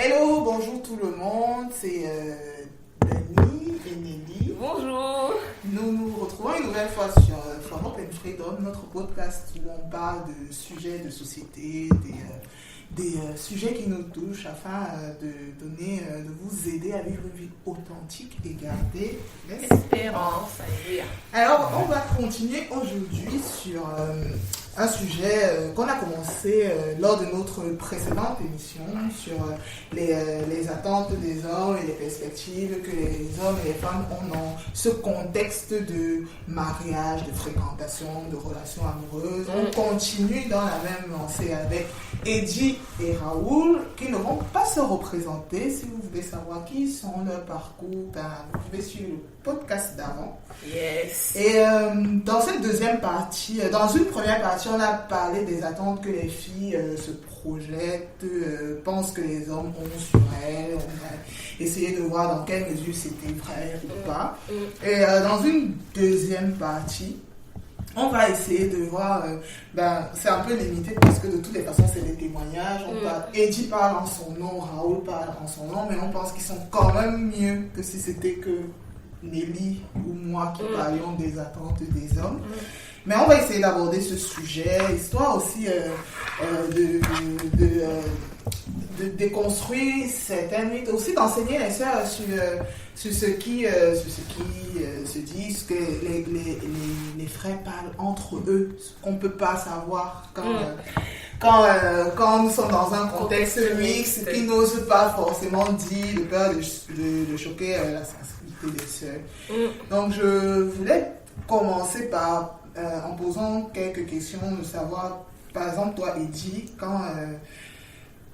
Hello, bonjour tout le monde, c'est Dani et Nelly. Bonjour. Nous nous retrouvons une nouvelle fois sur From Open Freedom, notre podcast où on parle de sujets de société, des sujets qui nous touchent afin de vous aider à vivre une vie authentique et garder l'espérance. Alléluia. Alors, on va continuer aujourd'hui sur un sujet qu'on a commencé lors de notre précédente émission sur les attentes des hommes et les perspectives que les hommes et les femmes ont dans ce contexte de mariage, de fréquentation, de relations amoureuses. On continue dans la même lancée avec Eddie et Raoul qui ne vont pas se représenter. Si vous voulez savoir qui sont leurs parcours, vous pouvez suivre le podcast d'avant. Yes. Et dans cette deuxième partie, dans une première partie, on a parlé des attentes que les filles se projettent, pensent que les hommes ont sur elles. On a essayé de voir dans quelle mesure c'était vrai ou pas. Et dans une deuxième partie, on va essayer de voir, c'est un peu limité parce que de toutes les façons c'est des témoignages. Eddie parle en son nom, Raoul parle en son nom, mais on pense qu'ils sont quand même mieux que si c'était que Nelly ou moi qui parlions des attentes des hommes. Mais on va essayer d'aborder ce sujet, histoire aussi de déconstruire certaines mythes, aussi d'enseigner les sœurs sur ce qui se disent, que les frères parlent entre eux, ce qu'on ne peut pas savoir quand nous sommes dans un contexte mixte, qui n'osent pas forcément dire, de peur de choquer la sensibilité des sœurs. Donc je voulais commencer par en posant quelques questions, de savoir, par exemple, toi, Eddie,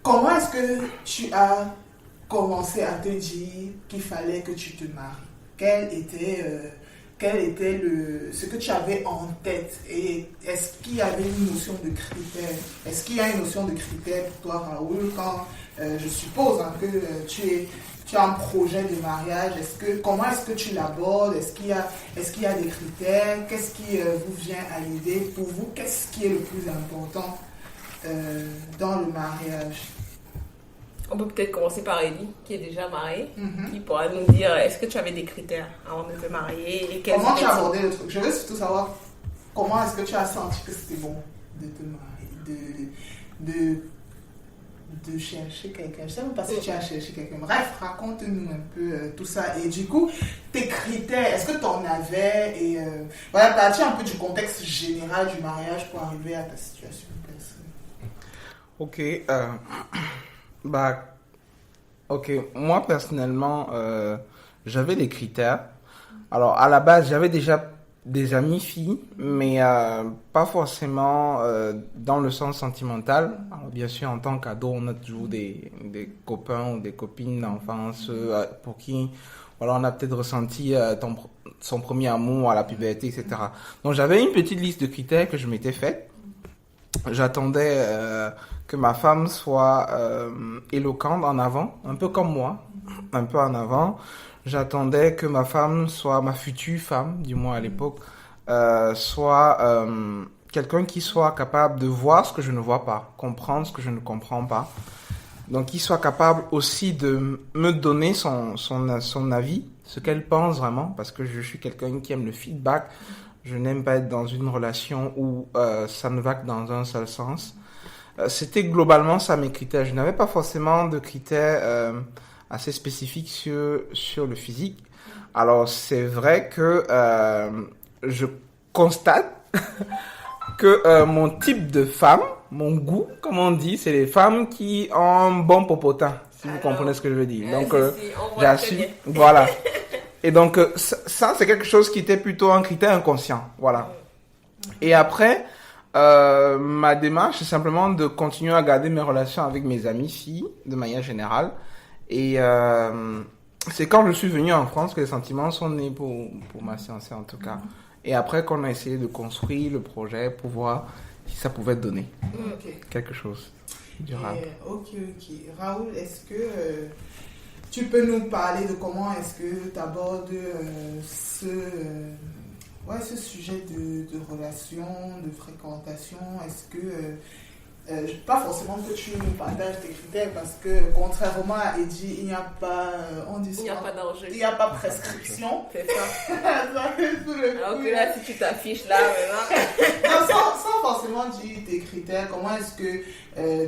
comment est-ce que tu as commencé à te dire qu'il fallait que tu te maries? Quel était ce que tu avais en tête? Et est-ce qu'il y avait une notion de critères? Est-ce qu'il y a une notion de critères pour toi, Raoul, quand je suppose que tu as un projet de mariage? Comment est-ce que tu l'abordes? Est-ce qu'il y a des critères? Qu'est-ce qui vous vient à l'idée? Pour vous, qu'est-ce qui est le plus important dans le mariage? On peut peut-être commencer par Eddie, qui est déjà mariée, qui pourra nous dire, est-ce que tu avais des critères avant de te marier? Et comment tu as abordé le truc? Je veux surtout savoir comment est-ce que tu as senti que c'était bon de te marier, de chercher quelqu'un. Je ne sais même pas si tu as cherché quelqu'un. Bref, raconte-nous un peu tout ça. Et du coup, tes critères, est-ce que tu en avais? Et voilà, partir un peu du contexte général du mariage pour arriver à ta situation personnelle. Ok, moi personnellement, j'avais des critères. Alors à la base, j'avais déjà des amies filles, mais pas forcément dans le sens sentimental. Alors bien sûr, en tant qu'ado, on a toujours des copains ou des copines d'enfance pour qui voilà, on a peut-être ressenti son premier amour à la puberté, etc. Donc j'avais une petite liste de critères que je m'étais faite. J'attendais que ma femme soit éloquente en avant, un peu comme moi, un peu en avant. J'attendais que ma femme soit, ma future femme, du moins à l'époque, soit quelqu'un qui soit capable de voir ce que je ne vois pas, comprendre ce que je ne comprends pas. Donc, qui soit capable aussi de me donner son avis, ce qu'elle pense vraiment, parce que je suis quelqu'un qui aime le feedback. Je n'aime pas être dans une relation où ça ne va que dans un seul sens. C'était globalement ça mes critères. Je n'avais pas forcément de critères assez spécifiques sur le physique. Alors c'est vrai que je constate que mon type de femme, mon goût, comme on dit, c'est les femmes qui ont un bon popotin, si vous comprenez ce que je veux dire. Donc j'assume, voilà. Et donc ça c'est quelque chose qui était plutôt un critère inconscient, voilà. Et après ma démarche c'est simplement de continuer à garder mes relations avec mes amies filles de manière générale. Et c'est quand je suis venu en France que les sentiments sont nés pour ma fiancée en tout cas. Et après qu'on a essayé de construire le projet pour voir si ça pouvait donner quelque chose durable. Ok. Raoul, est-ce que tu peux nous parler de comment est-ce que tu abordes ce sujet de relation, de fréquentation? Est-ce que pas forcément que tu nous partages tes critères parce que contrairement à Eddie, il n'y a pas, on dit Il n'y a pas danger. Il n'y a pas prescription. C'est ça. Alors que Alors là, si tu t'affiches là, maintenant. sans forcément dire tes critères, comment est-ce que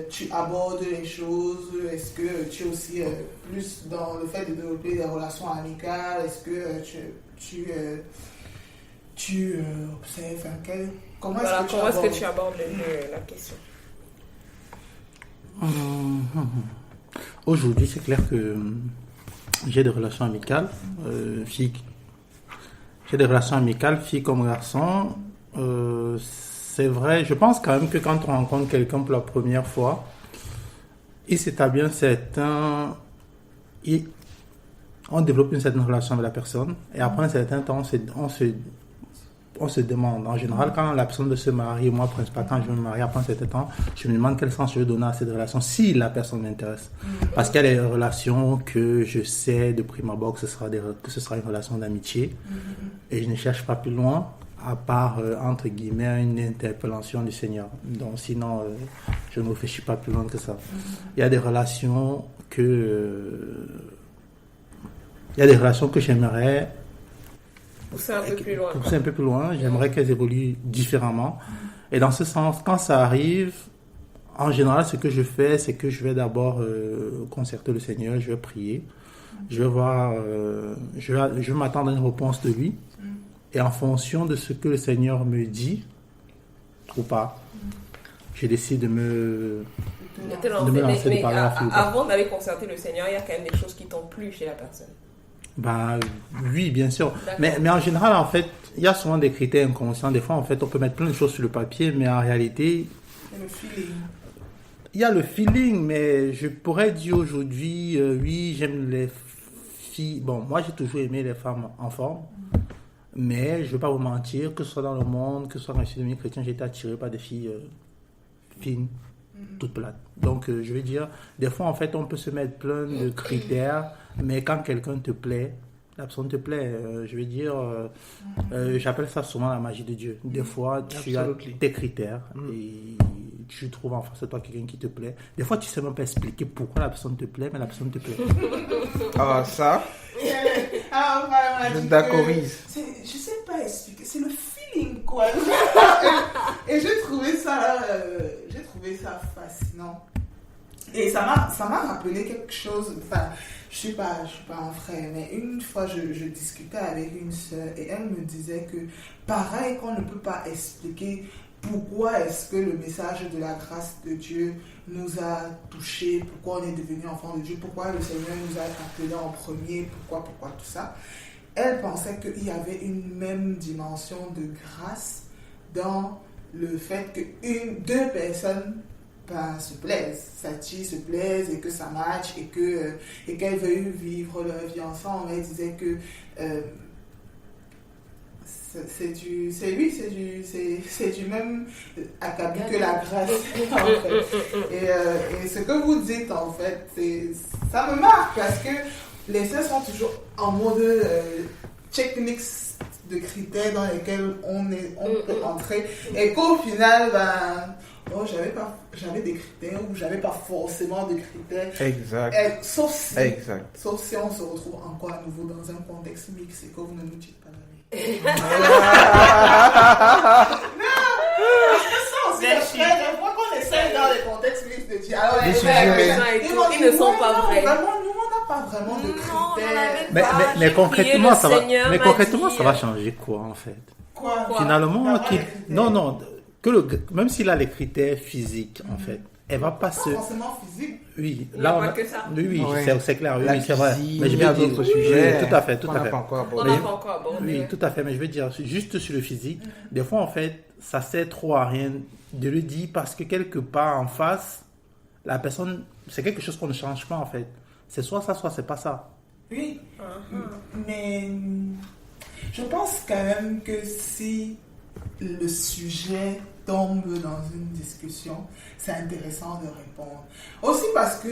tu abordes les choses? Est-ce que tu es aussi plus dans le fait de développer des relations amicales? Est-ce que tu observes comment est-ce que tu abordes la question? Aujourd'hui, c'est clair que j'ai des relations amicales, filles. J'ai des relations amicales, filles comme garçons. C'est vrai, je pense quand même que quand on rencontre quelqu'un pour la première fois, il s'établit on développe une certaine relation avec la personne, et après un certain temps, on se demande. En général, quand la personne veut se marier, moi, principalement, quand je veux me marier, après un certain temps, je me demande quel sens je veux donner à cette relation, si la personne m'intéresse. Parce qu'il y a des relations que je sais de prime abord que ce sera une relation d'amitié, et je ne cherche pas plus loin, à part, entre guillemets, une interpellation du Seigneur. Donc, sinon, je ne réfléchis pas plus loin que ça. Il y a des relations que j'aimerais pousser un peu plus loin. J'aimerais qu'elles évoluent différemment. Et dans ce sens, quand ça arrive, en général, ce que je fais, c'est que je vais d'abord concerter le Seigneur, je vais prier, je vais voir, je vais m'attendre à une réponse de lui. Et en fonction de ce que le Seigneur me dit, ou pas, je décide de me lancer de parler à la fille. Avant d'aller concerter le Seigneur, il y a quand même des choses qui t'ont plu chez la personne. Ben, oui, bien sûr. Mais en général, en fait, il y a souvent des critères inconscients. Des fois, en fait, on peut mettre plein de choses sur le papier, mais en réalité... Il y a le feeling, mais je pourrais dire aujourd'hui, oui, j'aime les filles. Bon, moi, j'ai toujours aimé les femmes en forme. Mais je ne vais pas vous mentir, que ce soit dans le monde, que ce soit dans les milieu chrétien, j'ai été attiré par des filles fines, toutes plates. Donc, je veux dire, des fois, en fait, on peut se mettre plein de critères, mais quand quelqu'un te plaît, la personne te plaît. Je veux dire, j'appelle ça souvent la magie de Dieu. Des fois, tu as tes critères et tu trouves en face de toi quelqu'un qui te plaît. Des fois, tu ne sais même pas expliquer pourquoi la personne te plaît, mais la personne te plaît. Ah, ça je t'accorise. Je sais pas expliquer, c'est le feeling quoi. Et j'ai trouvé ça fascinant. Et ça m'a rappelé quelque chose. Enfin, je suis pas un frère, mais une fois je discutais avec une sœur et elle me disait que pareil qu'on ne peut pas expliquer pourquoi est-ce que le message de la grâce de Dieu nous a touchés, pourquoi on est devenu enfant de Dieu, pourquoi le Seigneur nous a appelés en premier, pourquoi tout ça. Elle pensait qu'il y avait une même dimension de grâce dans le fait que deux personnes se plaisent, s'attirent, se plaisent et que ça match et qu'elles veuillent vivre leur vie ensemble. Elle disait que c'est du même acabit que la grâce en fait. Et ce que vous dites en fait, ça me marque parce que les sœurs sont toujours en mode checklist de critères dans lesquels on peut entrer et qu'au final j'avais des critères ou j'avais pas forcément de critères. Exact. Sauf si on se retrouve encore à nouveau dans un contexte mixte et que vous ne nous dites pas la vie. Des fois qu'on essaie dans les contextes mixtes de dire ils ne sont pas vrais. Nous, on n'a pas vraiment de critères. Mais concrètement, ça va changer quoi en fait? Quoi? Finalement, même s'il a les critères physiques en fait, elle va pas se... forcément physique. Oui, là on a que ça. Oui, c'est clair, oui, c'est vrai. Mais je vais dire d'autres sujets. Tout à fait. On n'a pas encore abordé. Oui, tout à fait, mais je veux dire juste sur le physique, des fois en fait, ça sert trop à rien de le dire parce que quelque part en face, la personne, c'est quelque chose qu'on ne change pas en fait. C'est soit ça, soit c'est pas ça. Oui, mais je pense quand même que si le sujet tombe dans une discussion, c'est intéressant de répondre. Aussi parce que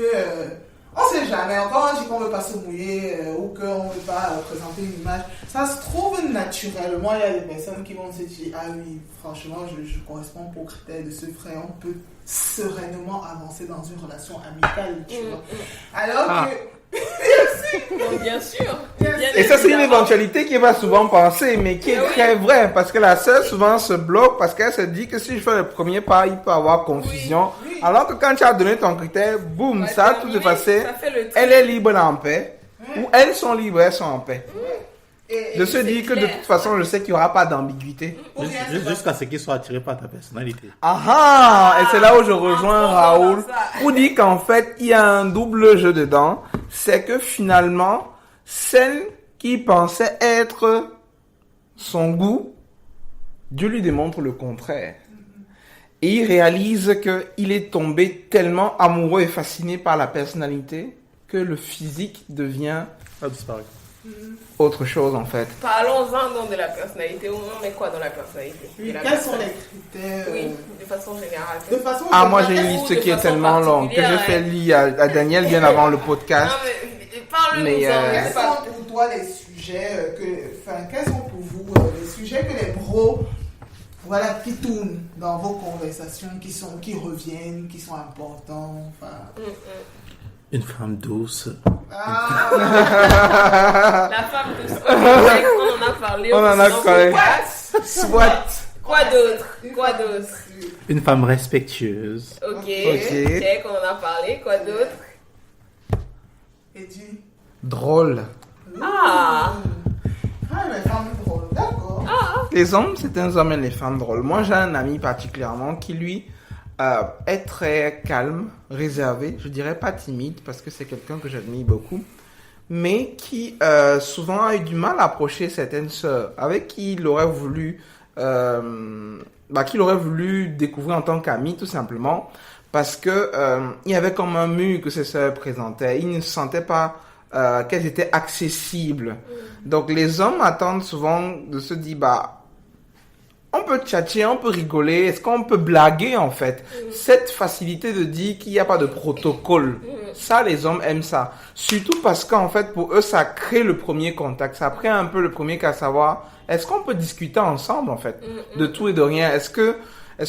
On sait jamais. Encore on dit qu'on ne veut pas se mouiller ou qu'on ne veut pas présenter une image. Ça se trouve naturellement. Il y a des personnes qui vont se dire ah oui, franchement, je corresponds aux critères de ce frère. On peut sereinement avancer dans une relation amicale, tu vois. Alors que... Bien sûr. Et ça, c'est une éventualité qui va souvent penser, mais qui est très vraie, parce que la sœur souvent se bloque parce qu'elle se dit que si je fais le premier pas, il peut y avoir confusion. Oui. Alors que quand tu as donné ton critère, boum, ça a tout effacé. Elle est libre en paix, ou elles sont libres, elles sont en paix. De se dire que de toute façon, je sais qu'il n'y aura pas d'ambiguïté. Jusqu'à ce qu'ils soient attirés par ta personnalité. Et c'est là où je rejoins Raoul, où dit qu'en fait, il y a un double jeu dedans. C'est que finalement, celle qui pensait être son goût, Dieu lui démontre le contraire. Et il réalise qu'il est tombé tellement amoureux et fasciné par la personnalité que le physique devient autre chose en fait. Parlons-en donc de la personnalité. On met quoi dans la personnalité? Quels sont les critères de façon générale. Moi j'ai une liste qui est tellement longue que j'ai fait lire à Daniel bien avant le podcast. Quels sont pour toi les sujets quels sont pour vous les sujets que les bros qui tournent dans vos conversations, qui reviennent, qui sont importants, Une femme douce. La femme douce. On en a parlé. On en a parlé. Soit. Quoi d'autre? Une femme respectueuse. Ok. Check, on en a parlé. Quoi d'autre? Et tu? Drôle. Les femmes drôles, d'accord. Les hommes, c'est un homme et les femmes drôles. Moi, j'ai un ami particulièrement qui, lui, est très calme, réservé. Je dirais pas timide, parce que c'est quelqu'un que j'admire beaucoup. Mais qui, souvent, a eu du mal à approcher certaines sœurs, avec qui il aurait voulu... qu'il aurait voulu découvrir en tant qu'ami, tout simplement. Parce que il y avait comme un mur que ces sœurs présentaient. Ils ne sentaient pas qu'elles étaient accessibles. Donc les hommes attendent souvent de se dire on peut tchatcher, on peut rigoler, est-ce qu'on peut blaguer en fait? Cette facilité de dire qu'il n'y a pas de protocole, ça les hommes aiment ça. Surtout parce qu'en fait pour eux ça crée le premier contact, ça crée un peu le premier cas à savoir est-ce qu'on peut discuter ensemble en fait de tout et de rien? Est-ce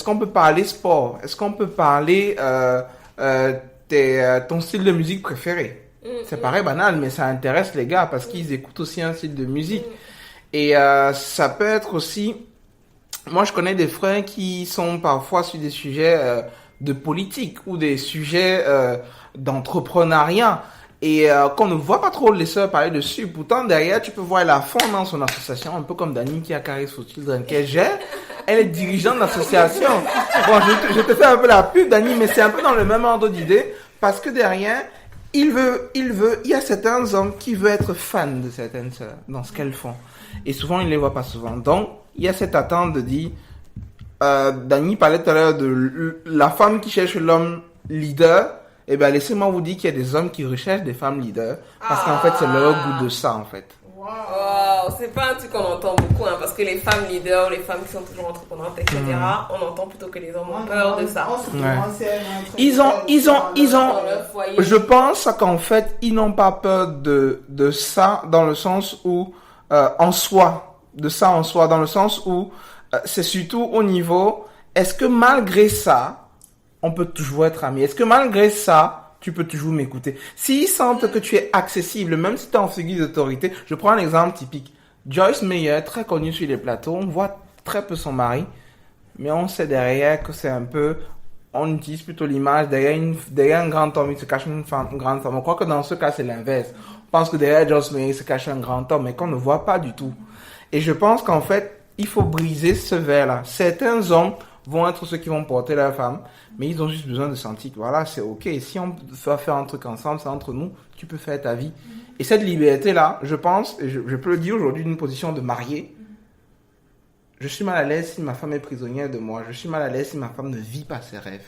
qu'on peut parler sport? Est-ce qu'on peut parler ton style de musique préféré? C'est pareil banal, mais ça intéresse les gars parce qu'ils écoutent aussi un style de musique. Et ça peut être aussi... Moi, je connais des frères qui sont parfois sur des sujets de politique ou des sujets d'entrepreneuriat et qu'on ne voit pas trop les sœurs parler dessus. Pourtant, derrière, tu peux voir la fond dans son association, un peu comme Dani qui a Caris for Children, qu'elle gère. Elle est dirigeante d'association. Bon, je te fais un peu la pub, Dani, mais c'est un peu dans le même ordre d'idée parce que derrière, il y a certains hommes qui veulent être fans de certaines sœurs dans ce qu'elles font. Et souvent, ils ne les voient pas souvent. Donc, il y a cette attente de dire, Dani parlait tout à l'heure de la femme qui cherche l'homme leader. Eh bien, laissez-moi vous dire qu'il y a des hommes qui recherchent des femmes leaders. Parce qu'en fait, c'est leur goût de ça, en fait. Wow, c'est pas un truc qu'on entend beaucoup, parce que les femmes leaders, les femmes qui sont toujours entreprenantes, etc., on entend plutôt que les hommes ont peur de ça. Ils ont, je pense qu'en fait, ils n'ont pas peur de ça dans le sens où, dans le sens où, c'est surtout au niveau, est-ce que malgré ça, on peut toujours être amis? Est-ce que malgré ça, tu peux toujours m'écouter? S'ils sentent que tu es accessible, même si tu es en figure d'autorité, je prends un exemple typique. Joyce Meyer, très connue sur les plateaux, on voit très peu son mari, mais on sait derrière que c'est un peu, on utilise plutôt l'image, derrière un grand homme, il se cache une grande femme. On croit que dans ce cas, c'est l'inverse. On pense que derrière Joyce Meyer, il se cache un grand homme, mais qu'on ne voit pas du tout. Et je pense qu'en fait, il faut briser ce verre-là. Certains hommes vont être ceux qui vont porter leur femme, mais ils ont juste besoin de sentir que voilà, c'est ok. Si on veut faire un truc ensemble, c'est entre nous, tu peux faire ta vie. Et cette liberté-là, je pense, et je peux le dire aujourd'hui d'une position de marié, je suis mal à l'aise si ma femme est prisonnière de moi. Je suis mal à l'aise si ma femme ne vit pas ses rêves.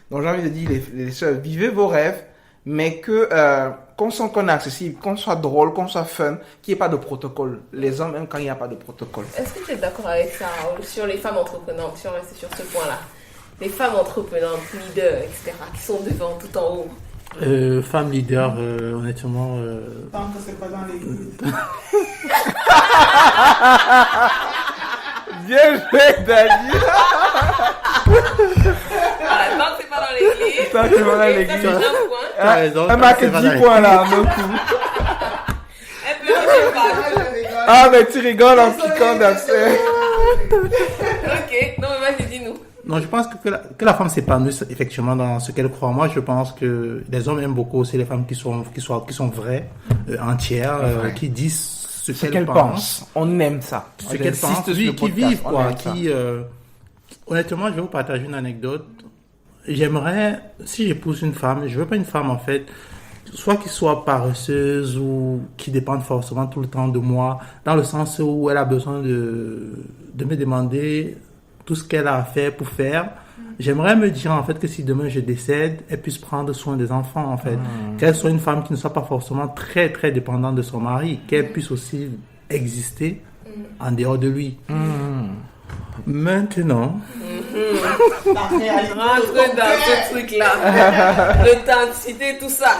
Donc j'ai envie de dire, les sœurs, vivez vos rêves, mais qu'on sent qu'on est accessible, qu'on soit drôle, qu'on soit fun, qu'il n'y ait pas de protocole. Les hommes aiment quand il n'y a pas de protocole. Est-ce que tu es d'accord avec ça, Raoul, sur les femmes entreprenantes, si on reste sur ce point-là? Les femmes entreprenantes, leaders, etc., qui sont devant, tout en haut, Femme leader, honnêtement. Tant que c'est pas dans l'église. Bien joué, Dani. Voilà, tant que c'est pas dans l'église. Tant que c'est pas dans Ok, l'église. ça, c'est un point. T'as raison, Elle marque 10 points là, d'un coup. Elle peut me pas. Je rigole. Ah, mais tu rigoles en piquant d'accès. Ok, non, mais vas-y, dis-nous. Non, je pense que la femme s'épanouisse effectivement dans ce qu'elle croit. Moi, je pense que les hommes aiment beaucoup aussi les femmes qui sont vraies, entières, Vrai. qui disent Ce ce qu'elle pense. On aime ça. ce qu'elles pensent, oui, qui vivent, quoi, qui, honnêtement, je vais vous partager une anecdote. J'aimerais, si j'épouse une femme, je veux pas une femme, en fait, soit qui soit paresseuse ou qui dépende forcément tout le temps de moi, dans le sens où elle a besoin de me demander tout ce qu'elle a à faire pour faire. J'aimerais me dire, en fait, que si demain je décède, elle puisse prendre soin des enfants, en fait. Qu'elle soit une femme qui ne soit pas forcément très, très dépendante de son mari, qu'elle puisse aussi exister en dehors de lui. Maintenant, La réalité. Rentre dans ce truc-là. L'authenticité, tout ça.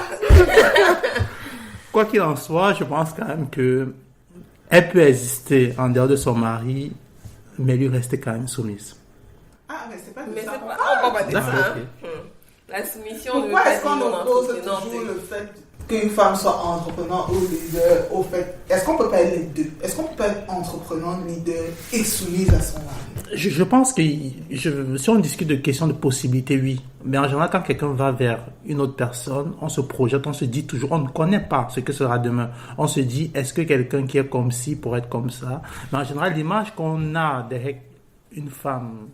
quoi qu'il en soit, je pense quand même que elle peut exister en dehors de son mari, mais lui rester quand même soumise. Ah, mais c'est pas de Mais ça. c'est pas. On va pas dire ça. D'accord, Hein. La soumission Pourquoi ne est-ce qu'on oppose toujours le fait qu'une femme soit entrepreneur ou leader au fait... Est-ce qu'on peut pas être les deux? Est-ce qu'on peut pas être entrepreneur, leader et soumise à son mari? Je pense que si on discute de questions de possibilités, oui. Mais en général, quand quelqu'un va vers une autre personne, on se projette, on se dit toujours, on ne connaît pas ce que sera demain. On se dit, est-ce que quelqu'un qui est comme ci pourrait être comme ça? Mais en général, l'image qu'on a derrière une femme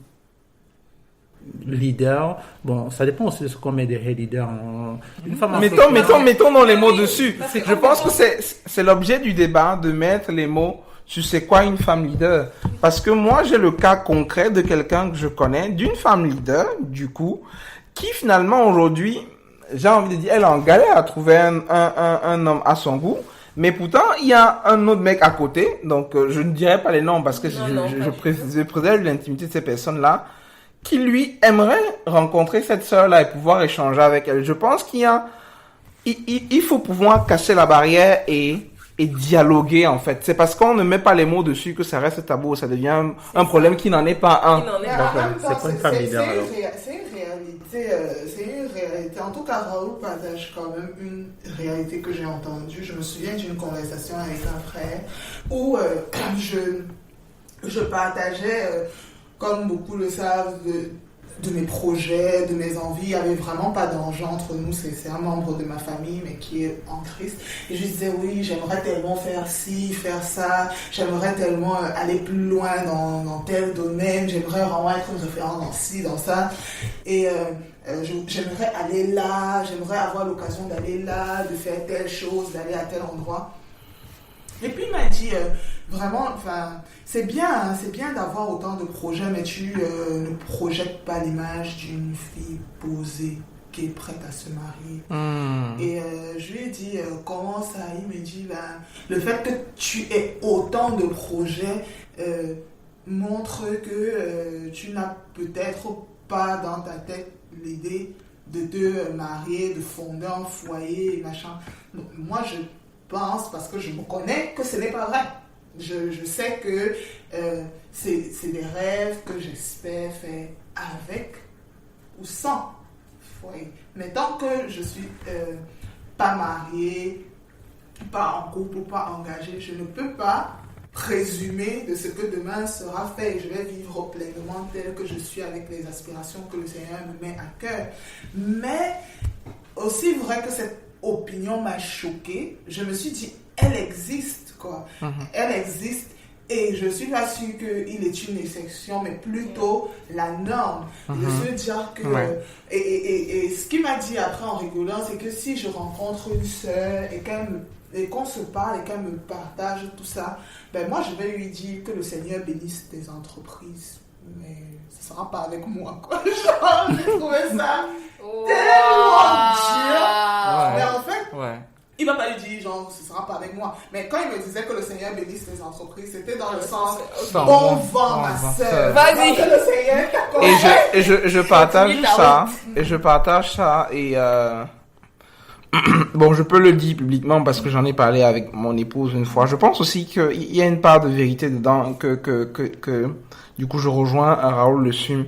leader, bon, ça dépend aussi de ce qu'on met derrière leader. Une femme Mettons dans les mots Oui, dessus. parce que Je pense que c'est l'objet du débat de mettre les mots sur c'est quoi une femme leader. Parce que moi, j'ai le cas concret de quelqu'un que je connais, d'une femme leader, du coup, qui finalement aujourd'hui, j'ai envie de dire, elle est en galère à trouver un homme à son goût. Mais pourtant, il y a un autre mec à côté, donc je ne dirai pas les noms parce que je préserve l'intimité de ces personnes-là, qui lui aimerait rencontrer cette sœur-là et pouvoir échanger avec elle. Je pense il faut pouvoir casser la barrière et dialoguer, en fait. C'est parce qu'on ne met pas les mots dessus que ça reste tabou, ça devient un problème qui n'en est pas un. Qui n'en est Mais pas. en même temps, c'est pas une femme leader, alors. C'est une réalité. En tout cas, Raoul partage quand même une réalité que j'ai entendue. Je me souviens d'une conversation avec un frère où je partageais, comme beaucoup le savent, de mes projets, de mes envies. Il n'y avait vraiment pas d'enjeu entre nous. C'est un membre de ma famille, mais qui est en Christ. Et je disais, oui, j'aimerais tellement faire ci, faire ça. J'aimerais tellement aller plus loin dans tel domaine. J'aimerais vraiment être une référence dans ci, dans ça. Et j'aimerais aller là. J'aimerais avoir l'occasion d'aller là, de faire telle chose, d'aller à tel endroit. Et puis il m'a dit, vraiment, enfin, c'est bien d'avoir autant de projets, mais tu ne projettes pas l'image d'une fille posée qui est prête à se marier. Et je lui ai dit, comment ça? Il me dit, ben, le fait que tu aies autant de projets montre que tu n'as peut-être pas dans ta tête l'idée de te marier, de fonder un foyer, machin. Donc, moi, je pense, parce que je me connais, que ce n'est pas vrai. Je sais que c'est des rêves que j'espère faire avec ou sans foyer. Mais tant que je suis pas mariée, pas en couple ou pas engagée, je ne peux pas présumer de ce que demain sera fait. Je vais vivre pleinement tel que je suis avec les aspirations que le Seigneur me met à cœur. Mais aussi vrai que cette opinion m'a choquée, je me suis dit, elle existe, quoi. Elle existe et je suis pas sûre qu'il est une exception, mais plutôt la norme. Je veux dire que... Et ce qu'il m'a dit après en rigolant, c'est que si je rencontre une sœur et qu'on se parle et qu'elle me partage tout ça, ben moi je vais lui dire que le Seigneur bénisse tes entreprises. Mais ce sera pas avec moi, quoi. Genre, j'ai trouvé ça tellement dur. Mais en fait, il m'a pas lui dire, genre, ce sera pas avec moi. Mais quand il me disait que le Seigneur bénisse les entreprises, c'était dans le sens, bon vent, ma soeur. Vas-y. Que le Seigneur Et je partage ça. Et je partage ça. Et bon, je peux le dire publiquement parce que j'en ai parlé avec mon épouse une fois. Je pense aussi qu'il y a une part de vérité dedans que du coup, je rejoins Raoul dessus.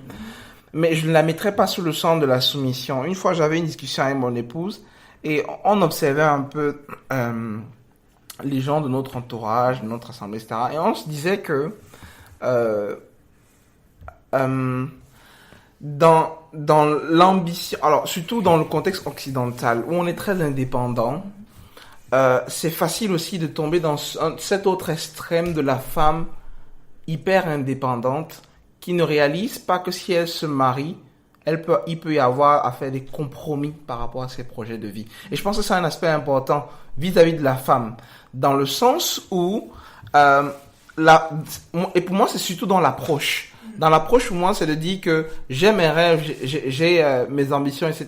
Mais je ne la mettrai pas sous le sens de la soumission. Une fois, j'avais une discussion avec mon épouse et on observait un peu les gens de notre entourage, de notre assemblée, etc. Et on se disait que dans l'ambition, alors surtout dans le contexte occidental où on est très indépendant, c'est facile aussi de tomber dans cet autre extrême de la femme hyper indépendante qui ne réalise pas que si elle se marie, il peut y avoir à faire des compromis par rapport à ses projets de vie. Et je pense que c'est un aspect important vis-à-vis de la femme, dans le sens où et pour moi c'est surtout dans l'approche. Dans l'approche, pour moi, c'est de dire que j'ai mes rêves, j'ai mes ambitions, etc.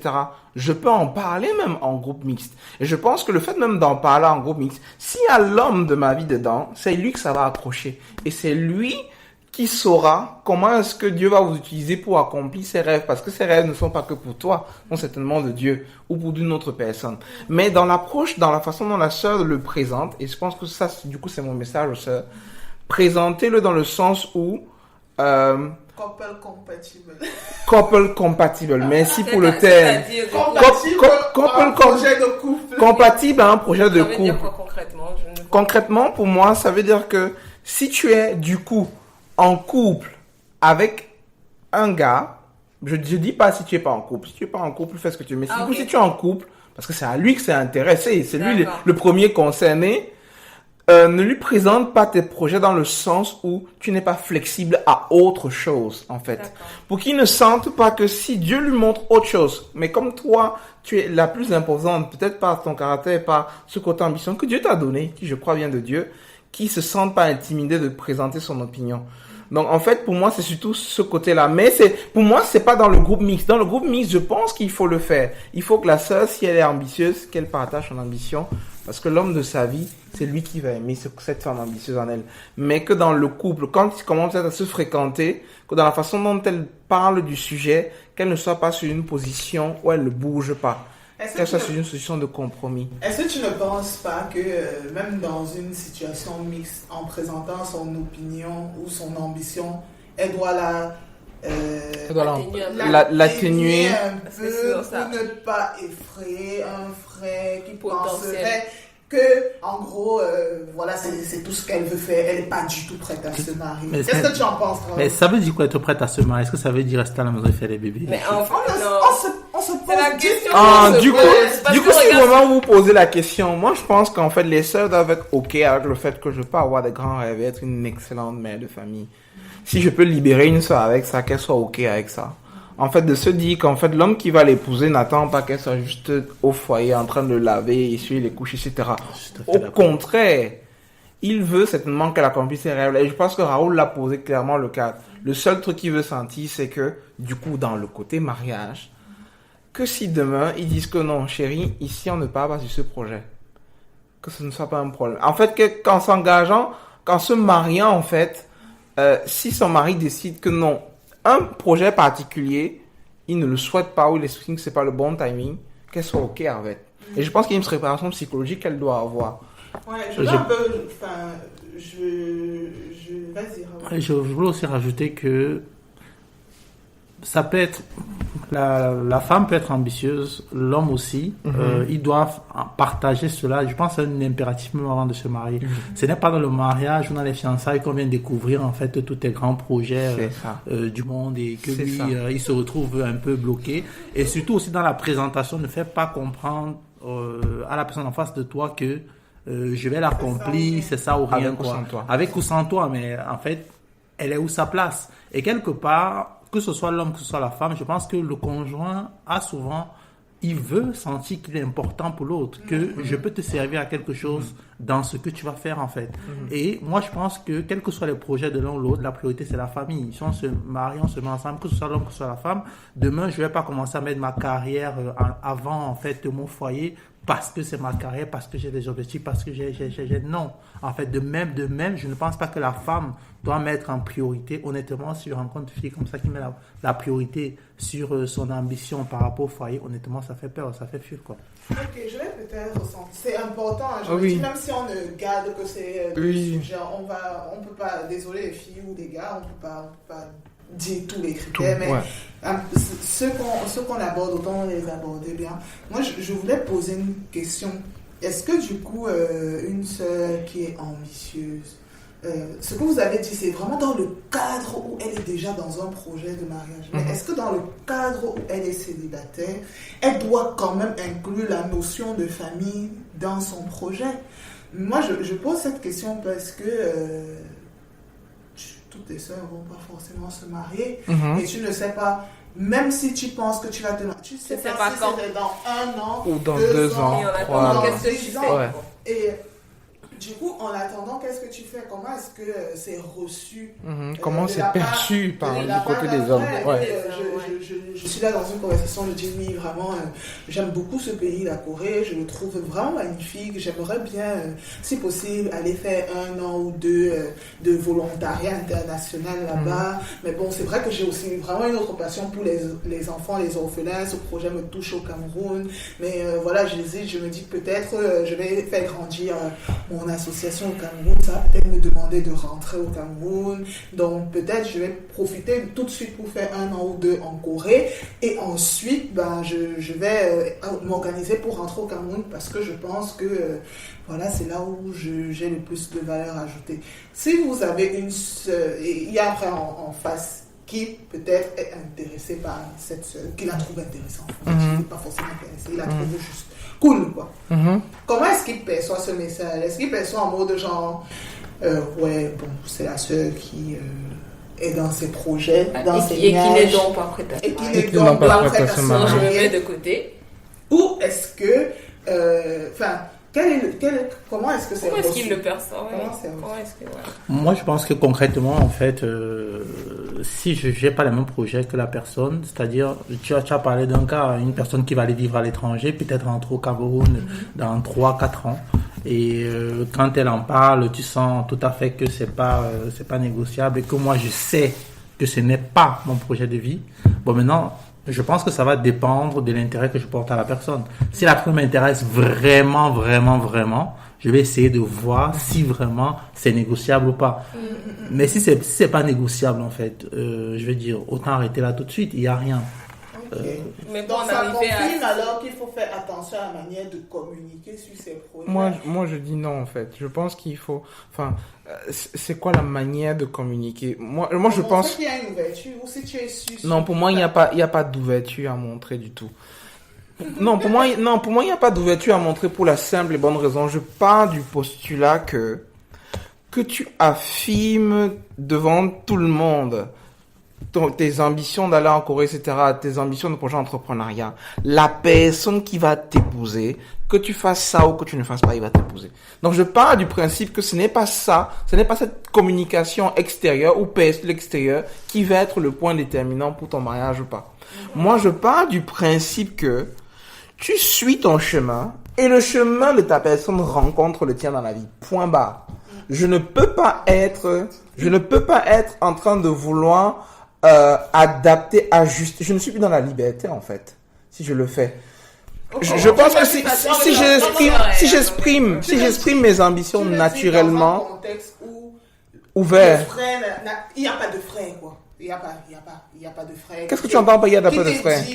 Je peux en parler même en groupe mixte. Et je pense que le fait même d'en parler en groupe mixte, s'il y a l'homme de ma vie dedans, c'est lui que ça va accrocher. Et c'est lui qui saura comment est-ce que Dieu va vous utiliser pour accomplir ses rêves. Parce que ces rêves ne sont pas que pour toi, sont certainement de Dieu ou pour d'une autre personne. Mais dans l'approche, dans la façon dont la sœur le présente, et je pense que ça, du coup, c'est mon message aux sœurs, présentez-le dans le sens où couple compatible. Couple compatible. Merci pour le terme. Projet de couple. Compatible à un projet de couple. Ça veut dire quoi concrètement? Concrètement, pour moi, ça veut dire que si tu es du coup en couple avec un gars, je dis pas si tu es pas en couple. Si tu es pas en couple, fais ce que tu veux. Mais si tu es en couple, parce que c'est à lui que c'est intéressé, c'est lui le premier concerné. Ne lui présente pas tes projets dans le sens où tu n'es pas flexible à autre chose, en fait. D'accord. Pour qu'il ne sente pas que si Dieu lui montre autre chose, mais comme toi, tu es la plus imposante, peut-être par ton caractère, par ce côté ambition que Dieu t'a donné, qui je crois vient de Dieu, qui se sente pas intimidé de présenter son opinion. Donc, en fait, pour moi, c'est surtout ce côté-là. Mais pour moi, c'est pas dans le groupe mixte. Dans le groupe mixte, je pense qu'il faut le faire. Il faut que la sœur, si elle est ambitieuse, qu'elle partage son ambition. Parce que l'homme de sa vie, c'est lui qui va aimer cette femme ambitieuse en elle. Mais que dans le couple, quand il commence à se fréquenter, que dans la façon dont elle parle du sujet, qu'elle ne soit pas sur une position où elle ne bouge pas. Qu'elle soit sur une position de compromis. Est-ce que tu ne penses pas que même dans une situation mixte, en présentant son opinion ou son ambition, elle doit l'atténuer un peu pour ne pas effrayer un frère qui penserait que, en gros, voilà, c'est tout ce qu'elle veut faire. Elle n'est pas du tout prête à se marier. Qu'est-ce que tu en penses, toi? Mais ça veut dire quoi être prête à se marier? Est-ce que ça veut dire rester à la maison et faire des bébés? Mais enfin, on se pose la question. Du coup, si vraiment vous posez la question, moi je pense qu'en fait les sœurs doivent être ok avec le fait que je peux avoir des grands rêves et être une excellente mère de famille. Si je peux libérer une sœur avec ça, qu'elle soit ok avec ça. En fait, de se dire qu'en fait, l'homme qui va l'épouser n'attend pas qu'elle soit juste au foyer en train de laver, essuyer les couches, etc. Au contraire, il veut certainement qu'elle accomplisse ses rêves. Et je pense que Raoul l'a posé clairement le cadre. Le seul truc qu'il veut sentir, c'est que, du coup, dans le côté mariage, que si demain, ils disent que non, chérie, ici, on ne parle pas sur ce projet. Que ce ne soit pas un problème. En fait, qu'en s'engageant, qu'en se mariant, en fait, si son mari décide que non, un projet particulier, il ne le souhaite pas ou il estime que c'est pas le bon timing, qu'elle soit ok avec. Et je pense qu'il y a une préparation psychologique qu'elle doit avoir. Ouais, vas-y. Je voulais aussi rajouter que ça peut être la femme peut être ambitieuse, l'homme aussi. Ils doivent partager cela. Je pense que c'est un impératif même avant de se marier. Ce n'est pas dans le mariage ou dans les fiançailles qu'on vient découvrir en fait tous les grands projets du monde et que lui il se retrouve un peu bloqué. Et surtout aussi dans la présentation, ne fais pas comprendre à la personne en face de toi que je vais l'accomplir, c'est ça ou rien. Avec ou sans toi. Avec ou sans toi, mais en fait, elle est où sa place? Et quelque part, que ce soit l'homme, que ce soit la femme, je pense que le conjoint a souvent, il veut sentir qu'il est important pour l'autre, que je peux te servir à quelque chose dans ce que tu vas faire en fait. Et moi je pense que quels que soient les projets de l'un ou l'autre, la priorité c'est la famille. Si on se marie, on se met ensemble, que ce soit l'homme, que ce soit la femme, demain je vais pas commencer à mettre ma carrière avant en fait mon foyer parce que c'est ma carrière, parce que j'ai des objectifs, parce que j'ai non. En fait, de même, je ne pense pas que la femme doit mettre en priorité, honnêtement, si je rencontre une fille comme ça qui met la priorité sur son ambition par rapport au foyer, honnêtement, ça fait peur, ça fait fuir, quoi. Ok, je vais peut-être ressentir. C'est important, hein, je me Oui. dis, même si on ne garde que c'est Oui. sujet, on peut pas, désolé les filles ou les gars, on peut pas dire tous les critères, mais Ouais. ceux qu'on aborde, autant les aborder bien. Moi, je voulais poser une question. Est-ce que du coup, une sœur qui est ambitieuse, ce que vous avez dit, c'est vraiment dans le cadre où elle est déjà dans un projet de mariage. Mais est-ce que dans le cadre où elle est célibataire, elle doit quand même inclure la notion de famille dans son projet? Moi, je pose cette question parce que toutes tes sœurs ne vont pas forcément se marier et tu ne sais pas, même si tu penses que tu vas te marier, tu ne sais pas si c'est dans 1 an Ou dans 2 ans. Et en attendant, Voilà. qu'est-ce que tu fais? Ouais. Et du coup, en attendant, qu'est-ce que tu fais? Comment est-ce que c'est reçu? Comment de c'est la perçu part- par de du la côté part des d'un hommes? frère? Ouais. Je suis là dans une conversation, je dis oui, vraiment, j'aime beaucoup ce pays, la Corée, je le trouve vraiment magnifique. J'aimerais bien, si possible, aller faire 1 an ou 2 de volontariat international là-bas. Mais bon, c'est vrai que j'ai aussi vraiment une autre passion pour les enfants, les orphelins. Ce projet me touche au Cameroun. Mais voilà, j'hésite, je me dis que peut-être je vais faire grandir mon association au Cameroun. Ça va peut-être me demander de rentrer au Cameroun. Donc peut-être je vais profiter tout de suite pour faire 1 an ou 2 en Corée. Et ensuite, ben, je vais m'organiser pour rentrer au Cameroun parce que je pense que voilà, c'est là où j'ai le plus de valeur ajoutée. Si vous avez une sœur, et il y a un frère en face qui peut-être est intéressé par cette sœur, qui la trouve intéressante. Il n'est pas forcément intéressé, il la trouve juste cool, quoi. Comment est-ce qu'il perçoit ce message? Est-ce qu'il perçoit en mode genre, ouais, bon, c'est la sœur qui est dans ses projets, dans ses et qui n'est nuages, donc pas prête à et qui se n'est marier. donc pas prête à se Donc, je me mets marier? de côté. Ou est-ce que, enfin, comment est-ce que c'est Comment est-ce reçu? qu'il le perçoit? Ouais. Comment c'est reçu? Comment est-ce que, ouais. Moi, je pense que concrètement, en fait, si je n'ai pas le même projet que la personne, c'est-à-dire, tu as parlé d'un cas, une personne qui va aller vivre à l'étranger, peut-être rentrer au Cameroun dans 3-4 ans. Et quand elle en parle, tu sens tout à fait que c'est pas négociable et que moi, je sais que ce n'est pas mon projet de vie. Bon, maintenant, je pense que ça va dépendre de l'intérêt que je porte à la personne. Si la personne m'intéresse vraiment, vraiment, vraiment, je vais essayer de voir si vraiment c'est négociable ou pas. Mais si c'est pas négociable, en fait, je vais dire, autant arrêter là tout de suite, il n'y a rien. Mais bon, Donc on ça arrivait confirme à... alors qu'il faut faire attention à la manière de communiquer sur ces projets. Moi, je dis non, en fait. Je pense qu'il faut... Enfin, c'est quoi la manière de communiquer? Moi, je pense... qu'il y a une ouverture ou si tu es sûr... Non, pour moi, il n'y a pas d'ouverture à montrer du tout. Non, pour moi, il n'y a pas d'ouverture à montrer pour la simple et bonne raison. Je pars du postulat que tu affirmes devant tout le monde tes ambitions d'aller en Corée, etc., tes ambitions de projet entrepreneuriat, la personne qui va t'épouser, que tu fasses ça ou que tu ne fasses pas, il va t'épouser. Donc, je pars du principe que ce n'est pas ça, ce n'est pas cette communication extérieure ou l'extérieur qui va être le point déterminant pour ton mariage ou pas. Moi, je pars du principe que tu suis ton chemin et le chemin de ta personne rencontre le tien dans la vie. Point barre. Je ne peux pas être en train de vouloir adapter, ajuster. Je ne suis plus dans la liberté, en fait, si je le fais. Je pense que si j'exprime mes ambitions naturellement, dans un contexte où ouvert. il n'y a pas de frais, quoi. Il n'y a pas de frais. Qu'est-ce que tu entends par il n'y a pas de frais?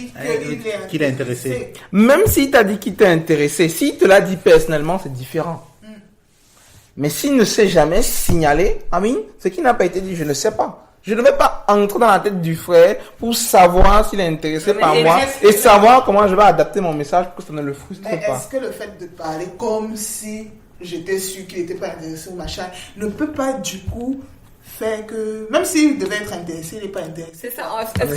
Qu'il est intéressé. Même s'il t'a dit qu'il t'est intéressé, s'il te l'a dit personnellement, c'est différent. Mais s'il ne s'est jamais signalé, Amine, ce qui n'a pas été dit, je ne sais pas. Je ne vais pas entrer dans la tête du frère pour savoir s'il est intéressé par moi et savoir comment je vais adapter mon message pour que ça ne le frustre mais pas. est-ce que le fait de parler comme si j'étais sûr qu'il n'était pas intéressé ou machin ne peut pas du coup faire que, même s'il devait être intéressé, il n'est pas intéressé? C'est ça. C'est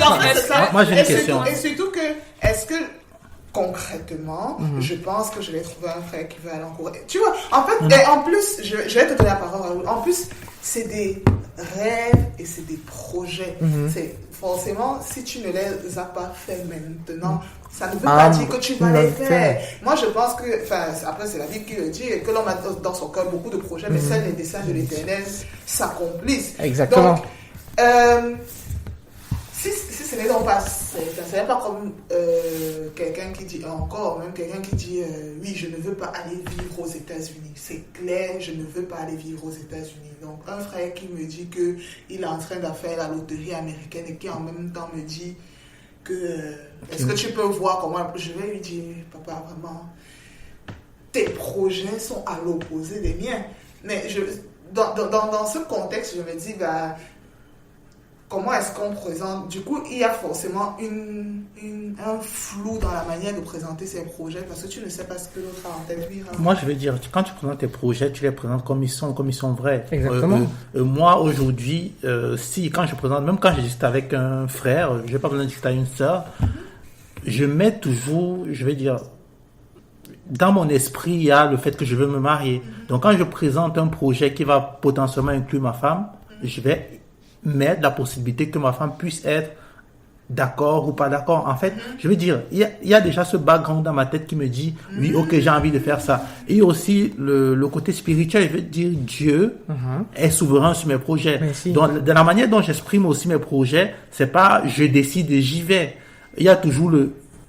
ça. Moi, j'ai une question. Et surtout que, est-ce que concrètement, je pense que je vais trouver un frère qui veut aller en Corée. Tu vois, en fait, et en plus, je vais te donner la parole, Raoul. En plus, c'est des rêves et c'est des projets. C'est forcément, si tu ne les as pas fait maintenant, ça ne veut pas dire que tu vas les faire. Moi, je pense que, enfin, après, c'est la Bible qui le dit, que l'homme a dans son cœur beaucoup de projets, mais seuls les desseins de l'Éternel s'accomplissent. Exactement. Donc, si ce n'est donc pas, c'est pas comme quelqu'un qui dit, encore même quelqu'un qui dit, oui, je ne veux pas aller vivre aux États-Unis. C'est clair, je ne veux pas aller vivre aux États-Unis. Donc, un frère qui me dit qu'il est en train de faire la loterie américaine et qui en même temps me dit que, est-ce que tu peux voir comment, je vais lui dire, papa, vraiment, tes projets sont à l'opposé des miens. Mais dans ce contexte, je me dis, bah, comment est-ce qu'on présente? Du coup, il y a forcément un flou dans la manière de présenter ses projets parce que tu ne sais pas ce que l'autre a en tête. Moi, je veux dire, quand tu présentes tes projets, tu les présentes comme ils sont vrais. Exactement. Moi, aujourd'hui, quand je présente, même quand je discute avec un frère, je n'ai pas besoin de discuter avec une sœur, je mets toujours, je vais dire, dans mon esprit, il y a le fait que je veux me marier. Donc, quand je présente un projet qui va potentiellement inclure ma femme, je vais mettre la possibilité que ma femme puisse être d'accord ou pas d'accord. En fait, je veux dire, il y a déjà ce background dans ma tête qui me dit, oui, ok, j'ai envie de faire ça. Et aussi, le côté spirituel, je veux dire, Dieu est souverain sur mes projets. Donc, de la manière dont j'exprime aussi mes projets, c'est pas je décide et j'y vais. Il y a toujours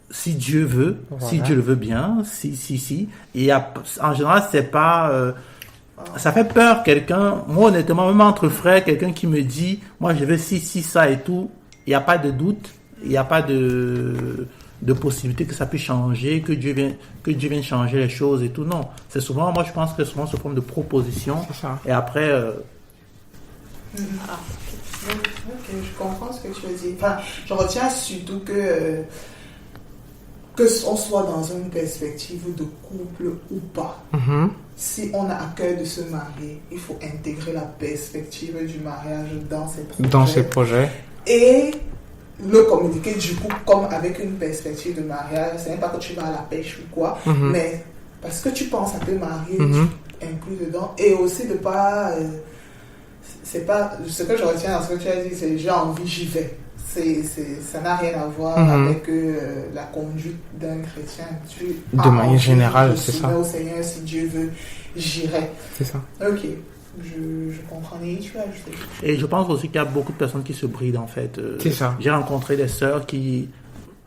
si Dieu veut, si Dieu le veut bien, si. Et en général, c'est pas... ça fait peur, quelqu'un, moi honnêtement, même entre frères, quelqu'un qui me dit, moi je veux si, ça et tout, il n'y a pas de doute, il n'y a pas de possibilité que ça puisse changer, que Dieu vienne changer les choses et tout, non. C'est souvent, moi je pense que souvent sous forme de proposition, et après... Ok, je comprends ce que tu veux dire. Enfin, je retiens surtout que on soit dans une perspective de couple ou pas. Si on a à cœur de se marier, il faut intégrer la perspective du mariage dans ses projets. Et le communiquer du coup comme avec une perspective de mariage. Ce n'est pas que tu vas à la pêche ou quoi, mais parce que tu penses à te marier, tu inclus dedans. Et aussi de pas... c'est pas... Ce que je retiens dans ce que tu as dit, c'est j'ai envie, j'y vais. Ça n'a rien à voir avec la conduite d'un chrétien. De manière générale, c'est ça. Au Seigneur, si Dieu veut, j'irai. C'est ça. Ok, je comprends. Et tu as ajouté. Et je pense aussi qu'il y a beaucoup de personnes qui se brident en fait. C'est ça. J'ai rencontré des sœurs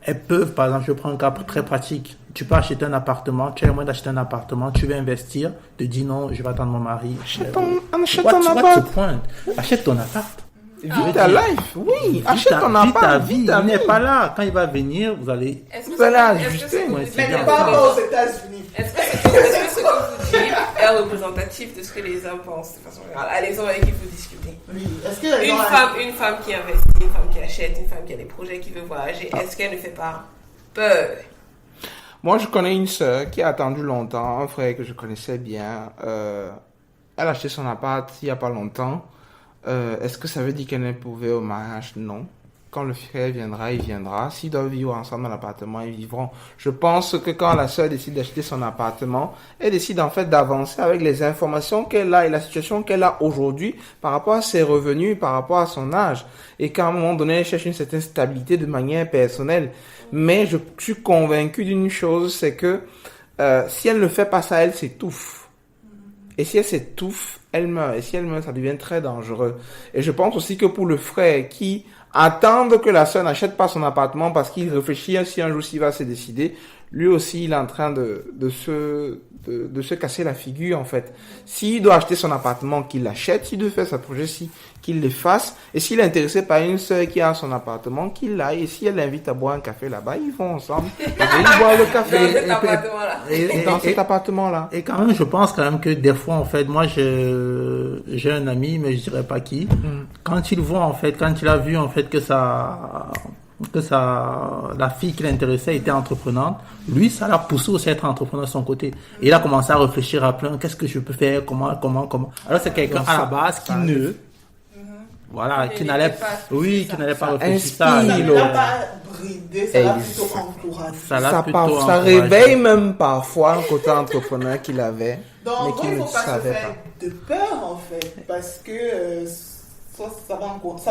elles peuvent, par exemple, je prends un cas très pratique. Tu peux acheter un appartement, tu as le moyen d'acheter un appartement, tu veux investir, te dis non, je vais attendre mon mari. Achète ton appart. Achète ton appart. Vis ta life, oui, achète ton appart. Ta vie, il n'est pas là. Quand il va venir, vous allez ajuster. Mais pas aux États-Unis. Est-ce que ce que vous dites est représentatif de ce que les hommes pensent de façon générale? À les hommes avec qui vous discutez. Oui. Est-ce que une femme qui investit, une femme qui achète, une femme qui a des projets, qui veut voyager, est-ce qu'elle ne fait pas peur? Moi, je connais une sœur qui a attendu longtemps, un frère que je connaissais bien. Elle a acheté son appart il n'y a pas longtemps. Est-ce que ça veut dire qu'elle n'est pas ouverte au mariage? Non. Quand le frère viendra, il viendra. S'ils doivent vivre ensemble dans l'appartement, ils vivront. Je pense que quand la sœur décide d'acheter son appartement, elle décide en fait d'avancer avec les informations qu'elle a et la situation qu'elle a aujourd'hui par rapport à ses revenus, par rapport à son âge. Et qu'à un moment donné, elle cherche une certaine stabilité de manière personnelle. Mais je suis convaincu d'une chose, c'est que si elle ne fait pas ça, elle s'étouffe. Et si elle s'étouffe, elle meurt. Et si elle meurt, ça devient très dangereux. Et je pense aussi que pour le frère qui attend que la sœur n'achète pas son appartement parce qu'il réfléchit si un jour s'il va se décider, lui aussi, il est en train de se casser la figure, en fait. S'il doit acheter son appartement, qu'il l'achète. S'il doit faire sa projet-ci, qu'il le fasse. Et s'il est intéressé par une sœur qui a son appartement, qu'il l'aille. Et si elle l'invite à boire un café là-bas, ils vont ensemble. Ils vont boire le café. Dans cet appartement-là. Et quand même, je pense quand même que des fois, en fait, moi, j'ai un ami, mais je dirais pas qui. Quand il voit, en fait, quand il a vu, en fait, que la fille qui l'intéressait était entreprenante, lui, ça l'a poussé aussi à être entrepreneur de son côté. Et il a commencé à réfléchir à plein, qu'est-ce que je peux faire, comment. Alors, c'est quelqu'un à la base qui n'allait pas réfléchir ça. Ça ne l'a pas bridé, ça l'a plutôt encouragé. Ça réveille même parfois un côté entrepreneur qu'il avait, donc, mais qu'il ne savait pas. De peur, en fait, parce que ça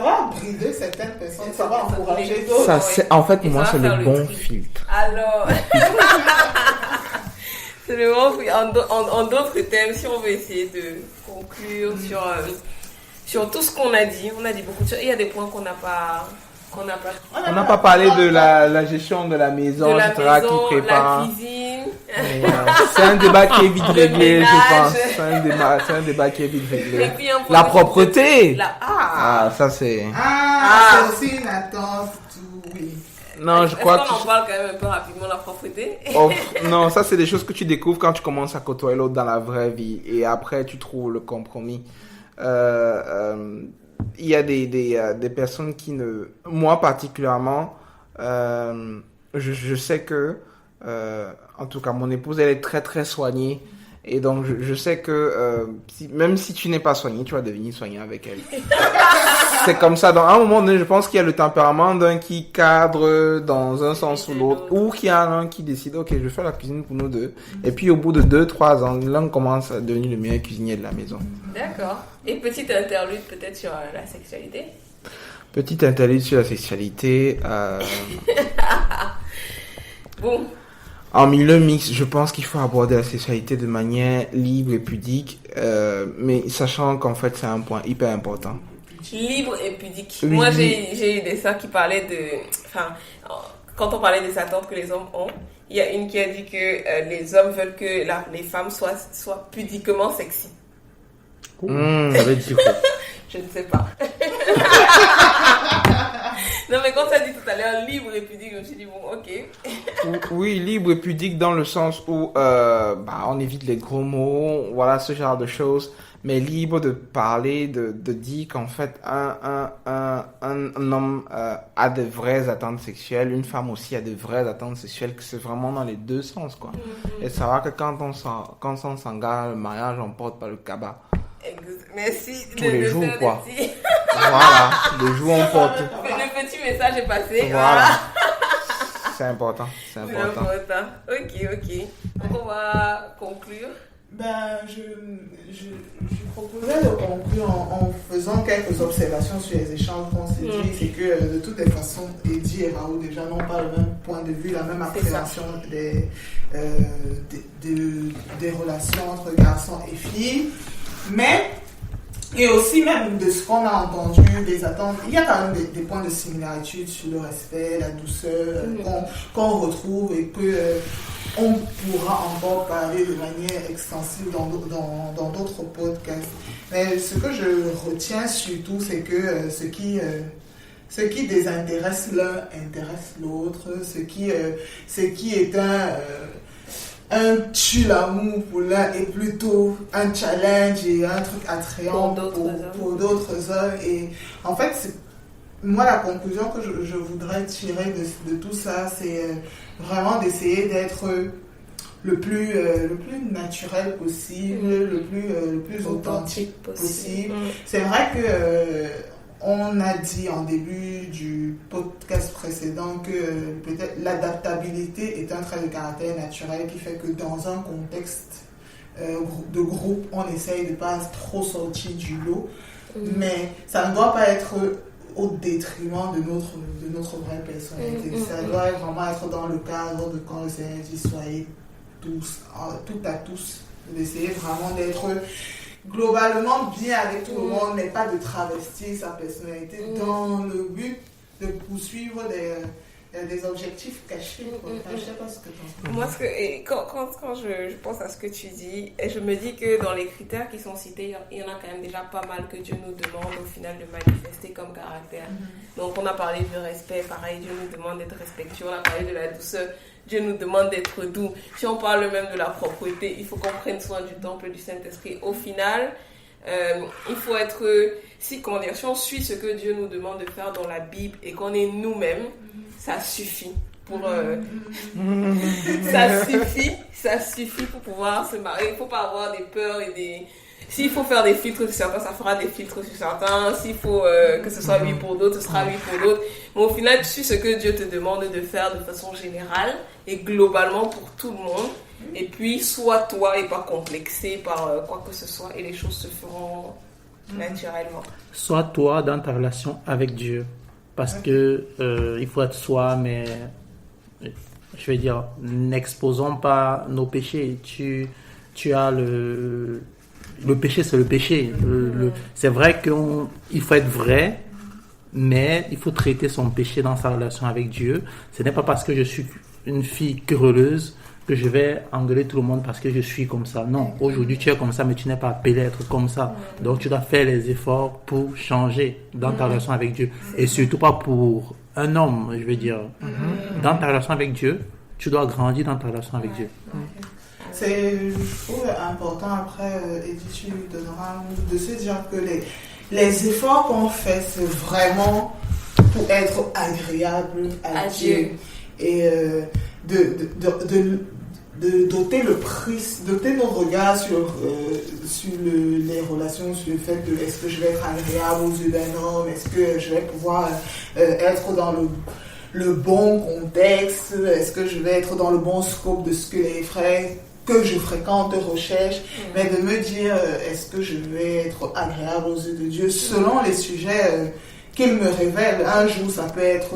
va brider certaines personnes, ça va encourager d'autres. En fait, pour moi, c'est le bon filtre. Alors, c'est le bon filtre. En d'autres termes, si on veut essayer de conclure sur tout ce qu'on a dit, on a dit beaucoup de choses. Il y a des points qu'on n'a pas On n'a pas. On n'a pas parlé de la gestion de la maison, De la etc., maison, qui prépare. la cuisine. Mais, c'est un débat qui est vite réglé, ménage. je pense. C'est un débat qui est vite Et réglé. puis un La point de- propreté. Ah. Ça c'est. C'est aussi une attente, tout, oui. Non, je Est-ce crois qu'on en que. parle quand même un peu rapidement, la propreté? Oh, non, ça c'est des choses que tu découvres quand tu commences à côtoyer l'autre dans la vraie vie. Et après, tu trouves le compromis. Il y a des personnes qui ne... Moi particulièrement, je sais que, en tout cas, mon épouse, elle est très très soignée. Et donc, je sais que même si tu n'es pas soigné, tu vas devenir soigné avec elle. C'est comme ça. Dans un moment donné, je pense qu'il y a le tempérament d'un qui cadre dans un sens ou l'autre, ou qu'il y a un qui décide, ok, je vais faire la cuisine pour nous deux. Et puis, au bout de 2-3 ans, l'un commence à devenir le meilleur cuisinier de la maison. D'accord. Et petite interlude peut-être sur la sexualité. Petite interlude sur la sexualité. Bon. En milieu mixte, je pense qu'il faut aborder la sexualité de manière libre et pudique, mais sachant qu'en fait, c'est un point hyper important. Libre et pudique. Oui. Moi, j'ai eu des sœurs qui parlaient de... Enfin, quand on parlait des attentes que les hommes ont, il y a une qui a dit que les hommes veulent que les femmes soient pudiquement sexy. Ça veut dire quoi? Je ne sais pas. Non, mais quand tu as dit tout à l'heure libre et pudique, je me suis dit, bon, ok. Oui, libre et pudique dans le sens où on évite les gros mots, voilà, ce genre de choses, mais libre de parler, de dire qu'en fait, un homme a de vraies attentes sexuelles, une femme aussi a de vraies attentes sexuelles, que c'est vraiment dans les deux sens, quoi. Et savoir que quand on s'engage, le mariage, on porte pas le cabas. Merci. Tous les jours, faire quoi. des petits- Voilà, le jour on porte. Le petit message est passé. Voilà. C'est important, c'est C'est important. important. Ok. Donc, on va conclure. Ben, je proposais de conclure en faisant quelques observations sur les échanges qu'on s'est dit. C'est que de toutes les façons, Eddie et Raoul déjà n'ont pas le même point de vue, la même appréhension des relations entre garçons et filles. Mais, et aussi même de ce qu'on a entendu, des attentes, il y a quand même des points de similitude sur le respect, la douceur qu'on retrouve et que on pourra encore parler de manière extensive dans d'autres podcasts. Mais ce que je retiens surtout, c'est que ce qui désintéresse l'un intéresse l'autre, ce qui est un tue l'amour pour l'un est plutôt un challenge et un truc attrayant pour d'autres hommes. Et en fait, moi, la conclusion que je voudrais tirer de tout ça, c'est vraiment d'essayer d'être le plus naturel possible, le plus authentique possible. C'est vrai que on a dit en début du podcast précédent que peut-être l'adaptabilité est un trait de caractère naturel qui fait que dans un contexte de groupe, on essaye de ne pas trop sortir du lot, mais ça ne doit pas être au détriment de notre vraie personnalité. Ça doit vraiment être dans le cadre de quand le Seigneur dit soyez tous, tout à tous, d'essayer vraiment d'être globalement bien avec tout le monde, mais pas de travestir sa personnalité dans le but de poursuivre des objectifs cachés. Je sais pas ce que tu en penses. Moi, quand je pense à ce que tu dis, et je me dis que dans les critères qui sont cités, il y en a quand même déjà pas mal que Dieu nous demande au final de manifester comme caractère. Donc on a parlé du respect, pareil, Dieu nous demande d'être respectueux, on a parlé de la douceur, Dieu nous demande d'être doux. Si on parle même de la propreté, il faut qu'on prenne soin du temple du Saint-Esprit. Au final, il faut être... Si on suit ce que Dieu nous demande de faire dans la Bible et qu'on est nous-mêmes, ça suffit. Ça suffit pour pouvoir se marier. Il ne faut pas avoir des peurs et des... S'il faut faire des filtres sur certains, ça fera des filtres sur certains. S'il faut que ce soit oui pour d'autres, ce sera oui pour d'autres. Mais au final, tu suis ce que Dieu te demande de faire de façon générale et globalement pour tout le monde. Et puis, sois toi et pas complexé par quoi que ce soit. Et les choses se feront naturellement. Sois toi dans ta relation avec Dieu. Parce que il faut être soi, mais je vais dire, n'exposons pas nos péchés. Tu as le péché, c'est le péché. C'est vrai qu'il faut être vrai, mais il faut traiter son péché dans sa relation avec Dieu. Ce n'est pas parce que je suis une fille querelleuse que je vais engueuler tout le monde parce que je suis comme ça. Non, aujourd'hui tu es comme ça, mais tu n'es pas appelé à être comme ça. Donc tu dois faire les efforts pour changer dans ta relation avec Dieu. Et surtout pas pour un homme, je veux dire. Dans ta relation avec Dieu, tu dois grandir dans ta relation avec Dieu. C'est, je trouve, important après, Edith, tu donneras un mot, de se dire que les efforts qu'on fait, c'est vraiment pour être agréable à Dieu. Et de doter doter nos regards sur les relations, sur le fait de est-ce que je vais être agréable aux yeux d'un homme, est-ce que je vais pouvoir être dans le bon contexte, est-ce que je vais être dans le bon scope de ce que les frères que je fréquente recherchent, mais de me dire est-ce que je vais être agréable aux yeux de Dieu selon les sujets qu'il me révèle. Un jour, ça peut être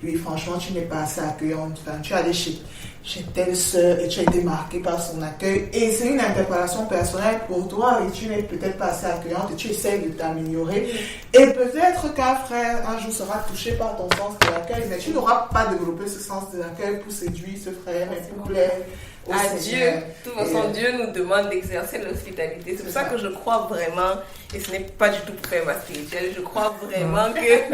oui, franchement, tu n'es pas assez accueillante. Enfin, tu as des chez telle sœur et tu as été marqué par son accueil. Et c'est une interpellation personnelle pour toi et tu n'es peut-être pas assez accueillante et tu essaies de t'améliorer. Et peut-être qu'un frère, un jour, sera touché par ton sens de l'accueil, mais tu n'auras pas développé ce sens de l'accueil pour séduire ce frère et pour plaire à Dieu. De toute façon, Dieu nous demande d'exercer l'hospitalité. C'est pour ça que je crois vraiment, et ce n'est pas du tout pour faire ma spirituelle, je crois vraiment que...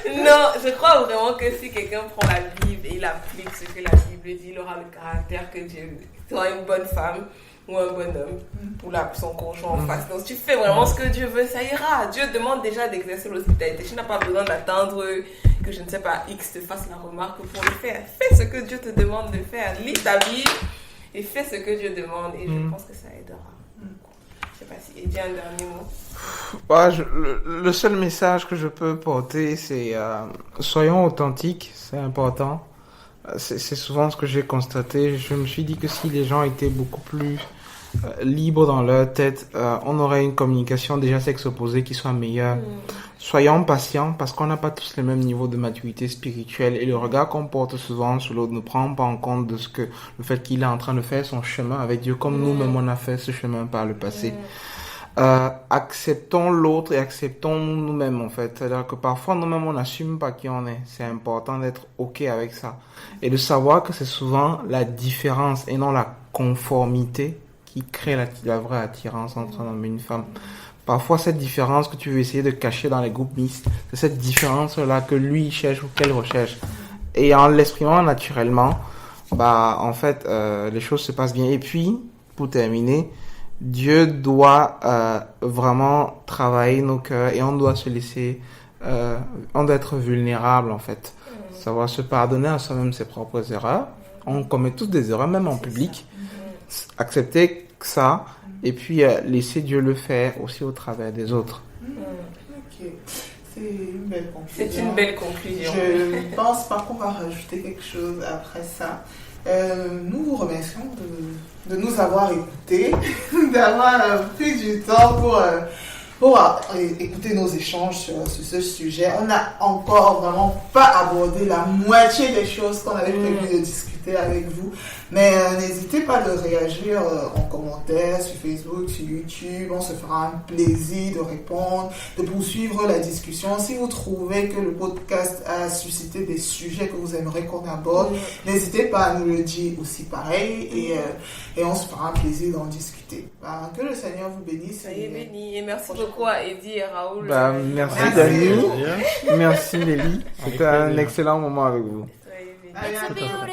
Non, je crois vraiment que si quelqu'un prend la Bible et il applique ce que la Bible dit, il aura le caractère que Dieu veut. Tu auras une bonne femme ou un bon homme pour son conjoint en face. Donc, si tu fais vraiment ce que Dieu veut, ça ira. Dieu demande déjà d'exercer l'hospitalité. Tu n'as pas besoin d'attendre que, je ne sais pas, X te fasse la remarque pour le faire. Fais ce que Dieu te demande de faire. Lis ta Bible et fais ce que Dieu demande. Et je pense que ça aidera. Je ne sais pas si il y a un dernier mot. Le seul message que je peux porter, c'est soyons authentiques, c'est important. C'est souvent ce que j'ai constaté. Je me suis dit que si les gens étaient beaucoup plus libres dans leur tête, on aurait une communication déjà sexe opposé qui soit meilleure. Soyons patients parce qu'on n'a pas tous le même niveau de maturité spirituelle et le regard qu'on porte souvent sur l'autre ne prend pas en compte de le fait qu'il est en train de faire son chemin avec Dieu comme nous-mêmes on a fait ce chemin par le passé. Acceptons l'autre et acceptons nous-mêmes en fait. C'est-à-dire que parfois nous-mêmes on n'assume pas qui on est. C'est important d'être ok avec ça et de savoir que c'est souvent la différence et non la conformité qui crée la vraie attirance entre un homme et une femme. Parfois cette différence que tu veux essayer de cacher dans les groupes mixtes, c'est cette différence-là que lui cherche ou qu'elle recherche. Et en l'exprimant naturellement, en fait les choses se passent bien. Et puis pour terminer, Dieu doit vraiment travailler nos cœurs et on doit se laisser, on doit être vulnérable en fait, savoir se pardonner à soi-même ses propres erreurs. On commet tous des erreurs, même en public. Accepter ça et puis laisser Dieu le faire aussi au travers des autres. Ok, c'est une belle conclusion. C'est une belle conclusion. Je ne pense pas qu'on va rajouter quelque chose après ça. Nous vous remercions de nous avoir écoutés, d'avoir pris du temps pour écouter nos échanges sur ce sujet. On n'a encore vraiment pas abordé la moitié des choses qu'on avait prévu de discuter avec vous. Mais n'hésitez pas à réagir en commentaire sur Facebook, sur YouTube. On se fera un plaisir de répondre, de poursuivre la discussion. Si vous trouvez que le podcast a suscité des sujets que vous aimeriez qu'on aborde, n'hésitez pas à nous le dire aussi pareil et on se fera un plaisir d'en discuter. Que le Seigneur vous bénisse. Soyez bénis et merci beaucoup à Eddie et Raoul. Merci Dani, merci Nelly. C'était un excellent moment avec vous. Soyez bénis. À bientôt.